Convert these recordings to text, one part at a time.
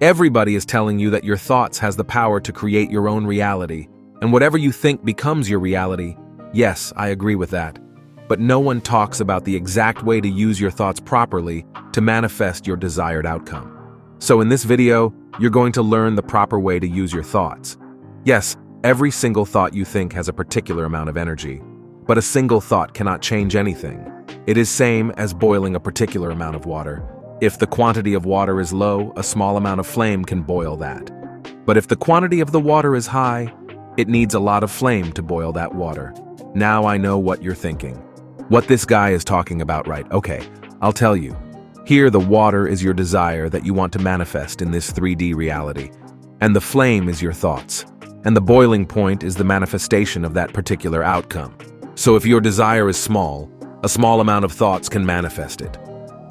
Everybody is telling you that your thoughts has the power to create your own reality, and whatever you think becomes your reality. Yes, I agree with that. But no one talks about the exact way to use your thoughts properly to manifest your desired outcome. So in this video, you're going to learn the proper way to use your thoughts. Yes, every single thought you think has a particular amount of energy, but a single thought cannot change anything. It is same as boiling a particular amount of water. If the quantity of water is low, a small amount of flame can boil that. But if the quantity of the water is high, it needs a lot of flame to boil that water. Now I know what you're thinking. What this guy is talking about, right? Okay, I'll tell you. Here, the water is your desire that you want to manifest in this 3D reality. And the flame is your thoughts. And the boiling point is the manifestation of that particular outcome. So if your desire is small, a small amount of thoughts can manifest it.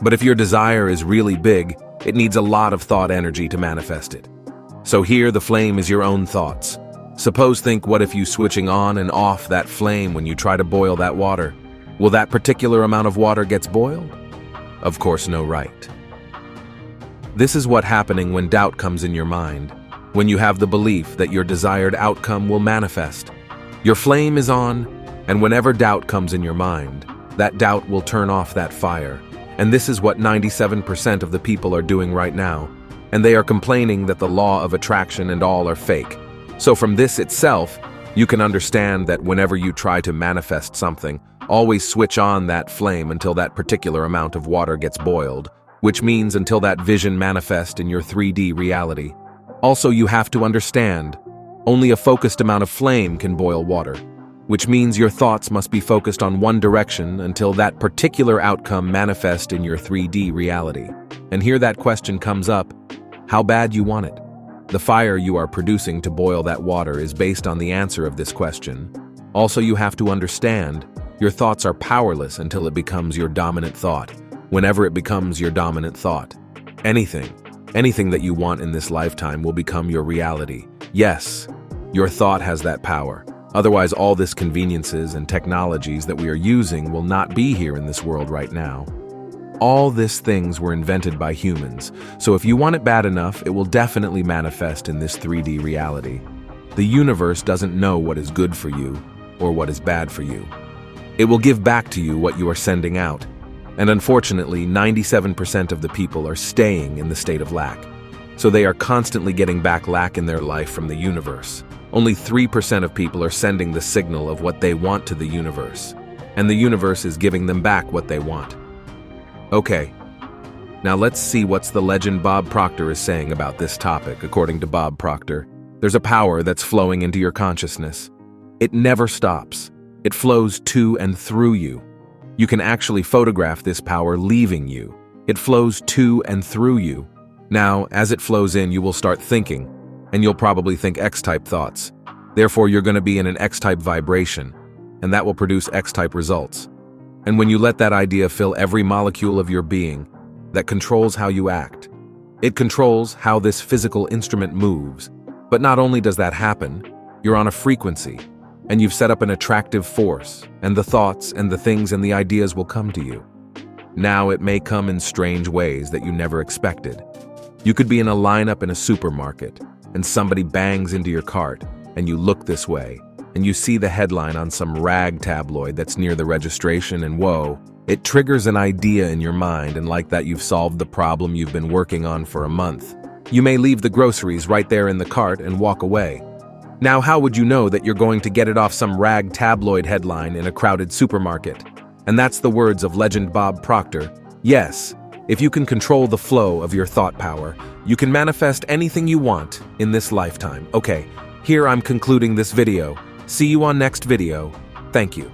But if your desire is really big, it needs a lot of thought energy to manifest it. So here, the flame is your own thoughts. Think what if you switching on and off that flame when you try to boil that water? Will that particular amount of water gets boiled? Of course no, right? This is what happening when doubt comes in your mind, when you have the belief that your desired outcome will manifest. Your flame is on, and whenever doubt comes in your mind, that doubt will turn off that fire. And this is what 97% of the people are doing right now, and they are complaining that the law of attraction and all are fake. So from this itself, you can understand that whenever you try to manifest something, always switch on that flame until that particular amount of water gets boiled, which means until that vision manifests in your 3D reality. Also, you have to understand, only a focused amount of flame can boil water, which means your thoughts must be focused on one direction until that particular outcome manifests in your 3D reality. And here that question comes up, how bad you want it? The fire you are producing to boil that water is based on the answer of this question. Also, you have to understand, your thoughts are powerless until it becomes your dominant thought. Whenever it becomes your dominant thought, anything that you want in this lifetime will become your reality. Yes, your thought has that power. Otherwise, all this conveniences and technologies that we are using will not be here in this world right now. All these things were invented by humans, so if you want it bad enough, it will definitely manifest in this 3D reality. The universe doesn't know what is good for you or what is bad for you. It will give back to you what you are sending out. And unfortunately, 97% of the people are staying in the state of lack. So they are constantly getting back lack in their life from the universe. Only 3% of people are sending the signal of what they want to the universe, and the universe is giving them back what they want. Okay, now let's see what's the legend Bob Proctor is saying about this topic. According to Bob Proctor, there's a power that's flowing into your consciousness. It never stops. It flows to and through you. You can actually photograph this power leaving you. It flows to and through you. Now, as it flows in, you will start thinking, and you'll probably think X-type thoughts. Therefore, you're going to be in an X-type vibration, and that will produce X-type results. And when you let that idea fill every molecule of your being, that controls how you act. It controls how this physical instrument moves. But not only does that happen, you're on a frequency, and you've set up an attractive force, and the thoughts and the things and the ideas will come to you. Now it may come in strange ways that you never expected. You could be in a lineup in a supermarket, and somebody bangs into your cart, and you look this way, and you see the headline on some rag tabloid that's near the registration, and whoa, it triggers an idea in your mind, and like that you've solved the problem you've been working on for a month. You may leave the groceries right there in the cart and walk away. Now how would you know that you're going to get it off some rag tabloid headline in a crowded supermarket? And that's the words of legend Bob Proctor. Yes, if you can control the flow of your thought power, you can manifest anything you want in this lifetime. Okay, here I'm concluding this video. See you on next video. Thank you.